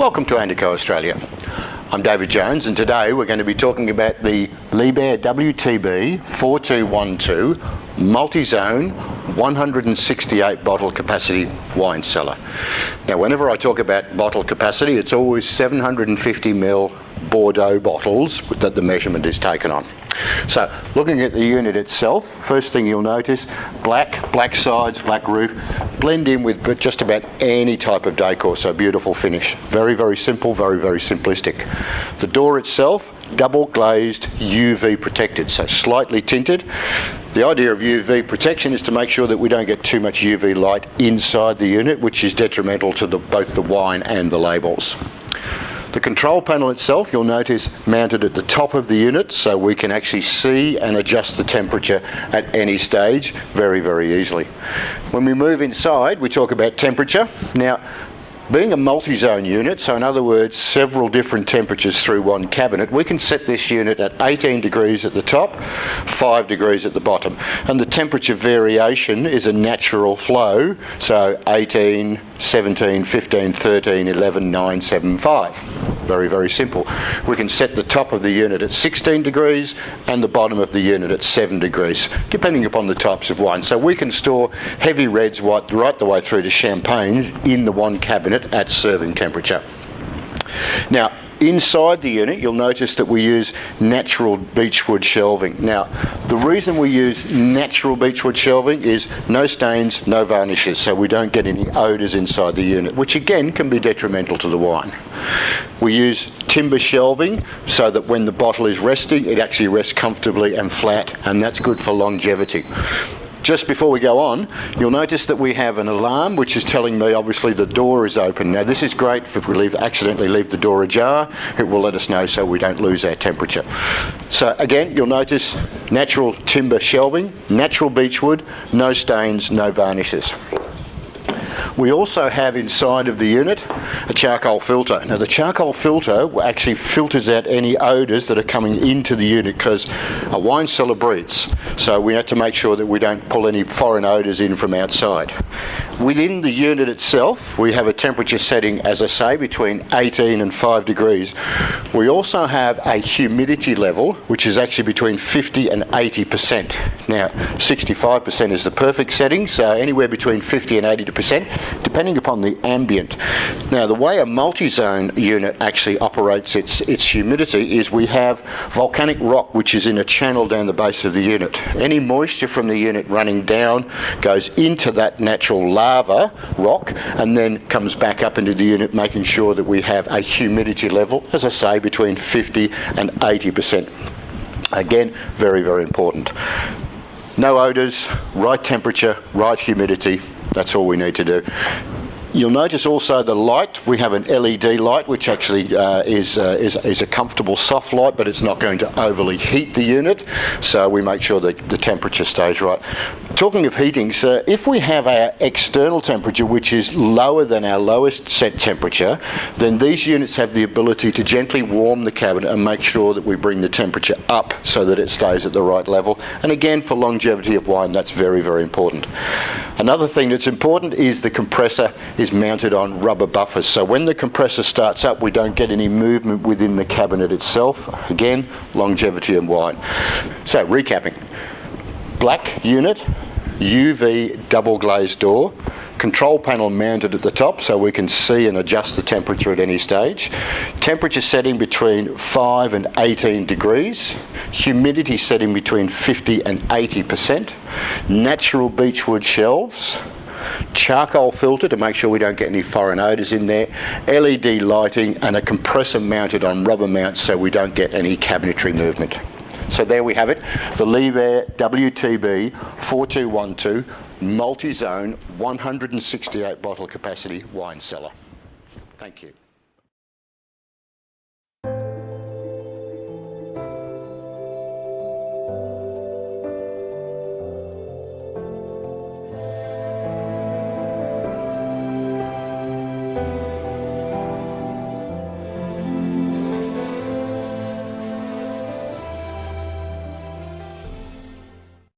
Welcome to Andi-Co Australia. I'm David Jones, and today we're going to be talking about the Liebherr WTB 4212 multi-zone 168 bottle capacity wine cellar. Now, whenever I talk about bottle capacity, it's always 750ml Bordeaux bottles that the measurement is taken on. So, looking at the unit itself, first thing you'll notice, black sides, black roof, blend in with just about any type of decor, so beautiful finish. Very, very simple, very, very simplistic. The door itself, double glazed, UV protected, so slightly tinted. The idea of UV protection is to make sure that we don't get too much UV light inside the unit, which is detrimental to both the wine and the labels. The control panel itself, you'll notice, mounted at the top of the unit, so we can actually see and adjust the temperature at any stage very, very easily. When we move inside, we talk about temperature. Now, being a multi-zone unit, so in other words, several different temperatures through one cabinet, we can set this unit at 18 degrees at the top, 5 degrees at the bottom. And the temperature variation is a natural flow, so 18, 17, 15, 13, 11, 9, 7, 5. Very, very simple. We can set the top of the unit at 16 degrees and the bottom of the unit at 7 degrees, depending upon the types of wine. So we can store heavy reds right the way through to champagnes in the one cabinet at serving temperature. Now, inside the unit, you'll notice that we use natural beechwood shelving. Now, the reason we use natural beechwood shelving is no stains, no varnishes, so we don't get any odours inside the unit, which again can be detrimental to the wine. We use timber shelving so that when the bottle is resting, it actually rests comfortably and flat, and that's good for longevity. Just before we go on, you'll notice that we have an alarm which is telling me obviously the door is open. Now, this is great if we accidentally leave the door ajar. It will let us know so we don't lose our temperature. So again, you'll notice natural timber shelving, natural beechwood, no stains, no varnishes. We also have inside of the unit a charcoal filter. Now, the charcoal filter actually filters out any odours that are coming into the unit, because a wine cellar breathes, so we have to make sure that we don't pull any foreign odours in from outside. Within the unit itself, we have a temperature setting, as I say, between 18 and 5 degrees. We also have a humidity level which is actually between 50 and 80%. Now, 65% is the perfect setting, so anywhere between 50 and 80%, depending upon the ambient. Now, the way a multi-zone unit actually operates its humidity is we have volcanic rock which is in a channel down the base of the unit. Any moisture from the unit running down goes into that natural lava rock and then comes back up into the unit, making sure that we have a humidity level, as I say, between 50 and 80%. Again, very, very important. No odours, right temperature, right humidity. That's all we need to do. You'll notice also the light. We have an LED light which actually is a comfortable soft light, but it's not going to overly heat the unit, so we make sure that the temperature stays right. Talking of heating, so if we have our external temperature which is lower than our lowest set temperature, then these units have the ability to gently warm the cabinet and make sure that we bring the temperature up so that it stays at the right level. And again, for longevity of wine, that's very, very important. Another thing that's important is the compressor is mounted on rubber buffers, so when the compressor starts up, we don't get any movement within the cabinet itself. Again, longevity of wine. So, recapping: black unit, UV double glazed door, control panel mounted at the top so we can see and adjust the temperature at any stage, temperature setting between 5 and 18 degrees, humidity setting between 50 and 80%, natural beechwood shelves, charcoal filter to make sure we don't get any foreign odours in there, LED lighting, and a compressor mounted on rubber mounts so we don't get any cabinetry movement. So there we have it, the Liebherr WTB 4212 multi-zone 168 bottle capacity wine cellar. Thank you.